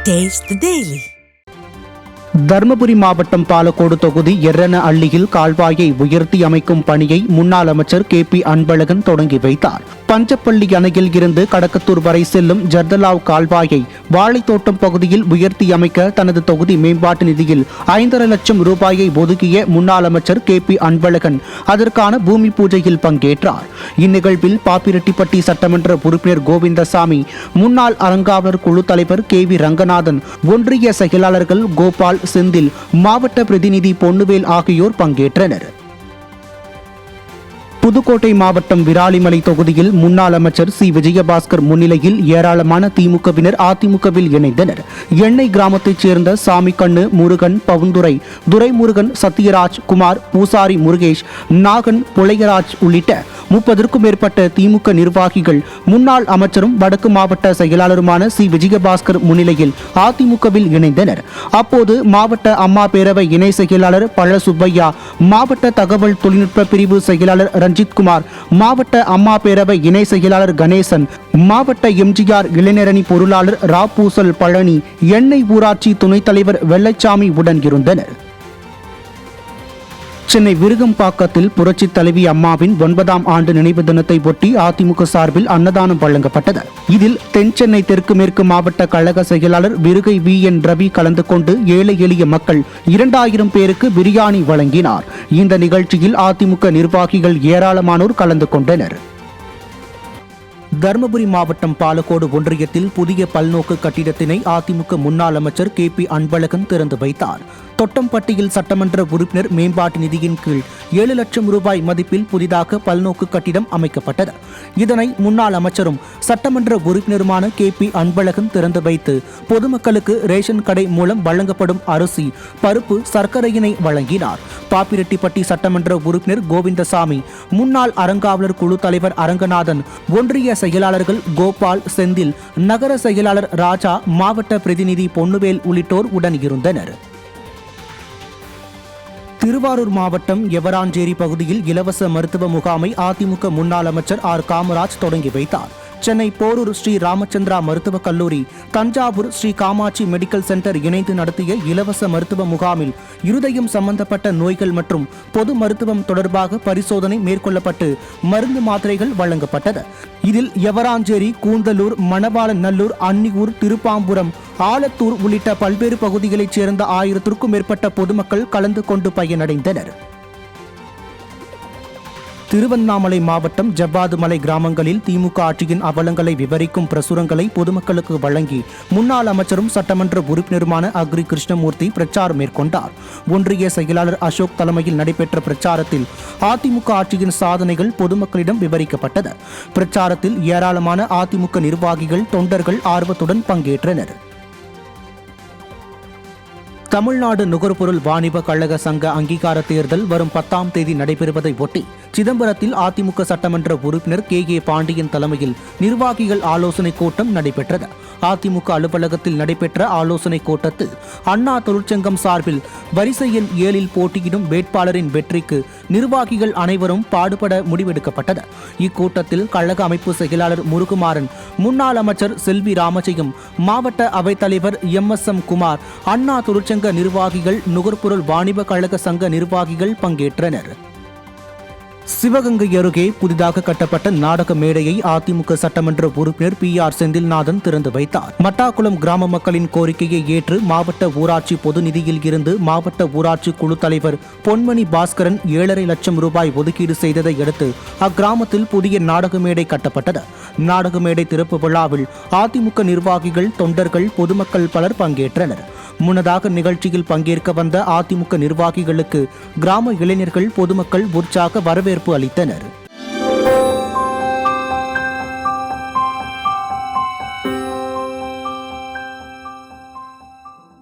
Taste the Daily. Dharmapuri மாவட்டம் பாலக்கோடு தொகுதி எர்ரன அள்ளியில் கால்வாயை உயர்த்தி அமைக்கும் பணியை முன்னாள் அமைச்சர் KP அன்பழகன் தொடங்கி வைத்தார். பஞ்சப்பள்ளி அணையில் இருந்து கடக்கத்தூர் வரை செல்லும் ஜர்தலாவ் கால்வாயை வாழைத்தோட்டம் பகுதியில் உயர்த்தி அமைக்க தனது தொகுதி மேம்பாட்டு நிதியில் 5.5 லட்சம் ரூபாயை ஒதுக்கிய முன்னாள் அமைச்சர் KP அன்பழகன் அதற்கான பூமி பூஜையில் பங்கேற்றார். இந்நிகழ்வில் பாப்பிரெட்டிப்பட்டி சட்டமன்ற உறுப்பினர் கோவிந்தசாமி, முன்னாள் அறங்காவலர் குழு தலைவர் KV ரங்கநாதன், ஒன்றிய செயலாளர்கள் கோபால், செந்தில், மாவட்ட பிரதிநிதி பொன்னுவேல் ஆகியோர் பங்கேற்றனர். புதுக்கோட்டை மாவட்டம் விராலிமலை தொகுதியில் முன்னாள் அமைச்சர் சி விஜயபாஸ்கர் முன்னிலையில் ஏராளமான திமுகவினர் அதிமுகவில் இணைந்தனர். எண்ணெய் கிராமத்தைச் சேர்ந்த சாமிக்கண்ணு, முருகன், பவுந்துரை, துரைமுருகன், சத்யராஜ், குமார், பூசாரி முருகேஷ், நாகன், புளையராஜ் உள்ளிட்ட 30க்கும் மேற்பட்ட திமுக நிர்வாகிகள் முன்னாள் அமைச்சரும் வடக்கு மாவட்ட செயலாளருமான சி விஜயபாஸ்கர் முன்னிலையில் அதிமுகவில் இணைந்தனர். அப்போது மாவட்ட அம்மா பேரவை இணை செயலாளர் பழ சுப்பையா, மாவட்ட தகவல் தொழில்நுட்ப பிரிவு செயலாளர் ரஞ்சித்குமார், மாவட்ட அம்மா பேரவை இணை செயலாளர் கணேசன், மாவட்ட எம்ஜிஆர் இளைஞரணி பொருளாளர் ராப்பூசல் பழனி, எண்ணெய் ஊராட்சி துணைத் தலைவர் வெள்ளச்சாமி உடன் இருந்தனர். சென்னை விருகம்பாக்கத்தில் புரட்சித் தலைவி அம்மாவின் 9ஆம் ஆண்டு நினைவு தினத்தை ஒட்டி அதிமுக சார்பில் அன்னதானம் வழங்கப்பட்டது. இதில் தென் சென்னை தெற்கு மேற்கு மாவட்ட கழக செயலாளர் விருகை VN ரவி கலந்து கொண்டு ஏழை எளிய மக்கள் 2000 பேருக்கு பிரியாணி வழங்கினார். இந்த நிகழ்ச்சியில் அதிமுக நிர்வாகிகள் ஏராளமானோர் கலந்து கொண்டனர். தர்மபுரி மாவட்டம் பாலக்கோடு ஒன்றியத்தில் புதிய பல்நோக்கு கட்டிடத்தினை அதிமுக முன்னாள் அமைச்சர் KP அன்பழகன் திறந்து வைத்தார். தொட்டம்பட்டியில் சட்டமன்ற உறுப்பினர் மேம்பாட்டு நிதியின் கீழ் 7 லட்சம் ரூபாய் மதிப்பில் புதிதாக பல்நோக்கு கட்டிடம் அமைக்கப்பட்டது. இதனை முன்னாள் அமைச்சரும் சட்டமன்ற உறுப்பினருமான KP அன்பழகன் திறந்து வைத்து பொதுமக்களுக்கு ரேஷன் கடை மூலம் வழங்கப்படும் அரிசி, பருப்பு, சர்க்கரையினை வழங்கினார். பாப்பிரெட்டிப்பட்டி சட்டமன்ற உறுப்பினர் கோவிந்தசாமி, முன்னாள் அறங்காவலர் குழு தலைவர் அரங்கநாதன், ஒன்றிய செயலாளர்கள் கோபால், செந்தில், நகர செயலாளர் ராஜா, மாவட்ட பிரதிநிதி பொன்னுவேல் உள்ளிட்டோர் உடன் இருந்தனர். திருவாரூர் மாவட்டம் எவராஞ்சேரி பகுதியில் இலவச மருத்துவ முகாமை அதிமுக முன்னாள் அமைச்சர் R. காமராஜ் தொடங்கி வைத்தார். சென்னை போரூர் ஸ்ரீ ராமச்சந்திரா மருத்துவக் கல்லூரி, தஞ்சாவூர் ஸ்ரீ காமாட்சி மெடிக்கல் சென்டர் இணைந்து நடத்திய இலவச மருத்துவ முகாமில் இருதயம் சம்பந்தப்பட்ட நோய்கள் மற்றும் பொது மருத்துவம் தொடர்பாக பரிசோதனை மேற்கொள்ளப்பட்டு மருந்து மாத்திரைகள் வழங்கப்பட்டது. இதில் எவராஞ்சேரி, கூந்தலூர், மணவாளநல்லூர், அன்னியூர், திருப்பாம்புரம், ஆலத்தூர் உள்ளிட்ட பல்வேறு பகுதிகளைச் சேர்ந்த 1000க்கும் மேற்பட்ட பொதுமக்கள் கலந்து கொண்டு பயனடைந்தனர். திருவண்ணாமலை மாவட்டம் ஜவ்வாதுமலை கிராமங்களில் திமுக ஆட்சியின் அவலங்களை விவரிக்கும் பிரசுரங்களை பொதுமக்களுக்கு வழங்கி முன்னாள் அமைச்சரும் சட்டமன்ற உறுப்பினருமான அக்ரி கிருஷ்ணமூர்த்தி பிரச்சாரம் மேற்கொண்டார். ஒன்றிய செயலாளர் அசோக் தலைமையில் நடைபெற்ற பிரச்சாரத்தில் அதிமுக ஆட்சியின் சாதனைகள் பொதுமக்களிடம் விவரிக்கப்பட்டது. பிரச்சாரத்தில் ஏராளமான அதிமுக நிர்வாகிகள், தொண்டர்கள் ஆர்வத்துடன் பங்கேற்றனர். தமிழ்நாடு நுகர்பொருள் வாணிப கழக சங்க அங்கீகார தேர்தல் வரும் 10ஆம் தேதி நடைபெறுவதை ஒட்டி சிதம்பரத்தில் அதிமுக சட்டமன்ற உறுப்பினர் KA பாண்டியன் தலைமையில் நிர்வாகிகள் ஆலோசனைக் கூட்டம் நடைபெற்றது. அதிமுக அலுவலகத்தில் நடைபெற்ற ஆலோசனைக் கூட்டத்தில் அண்ணா தொழிற்சங்கம் சார்பில் வரிசை எண் 7இல் போட்டியிடும் வேட்பாளரின் வெற்றிக்கு நிர்வாகிகள் அனைவரும் பாடுபட முடிவெடுக்கப்பட்டது. இக்கூட்டத்தில் கழக அமைப்பு செயலாளர் முருகுமாறன், முன்னாள் அமைச்சர் செல்வி ராமஜெயம், மாவட்ட அவைத்தலைவர் MSM குமார், அண்ணா தொழிற்சங்க நிர்வாகிகள், நுகர்பொருள் வாணிப கழக சங்க நிர்வாகிகள் பங்கேற்றனர். சிவகங்கை அருகே புதிதாக கட்டப்பட்ட நாடக மேடையை அதிமுக சட்டமன்ற உறுப்பினர் PR செந்தில்நாதன் திறந்து வைத்தார். மட்டாக்குளம் கிராம மக்களின் கோரிக்கையை ஏற்று மாவட்ட ஊராட்சி பொது நிதியில் இருந்து மாவட்ட ஊராட்சி குழு தலைவர் பொன்மணி பாஸ்கரன் 7.5 லட்சம் ரூபாய் ஒதுக்கீடு செய்ததை அடுத்து அக்கிராமத்தில் புதிய நாடக மேடை கட்டப்பட்டது. நாடக மேடை திறப்பு விழாவில் அதிமுக நிர்வாகிகள், தொண்டர்கள், பொதுமக்கள் பலர் பங்கேற்றனர். முன்னதாக நிகழ்ச்சியில் பங்கேற்க வந்த அதிமுக நிர்வாகிகளுக்கு கிராம இளைஞர்கள், பொதுமக்கள் உற்சாக வரவேற்பு அளித்தனர்.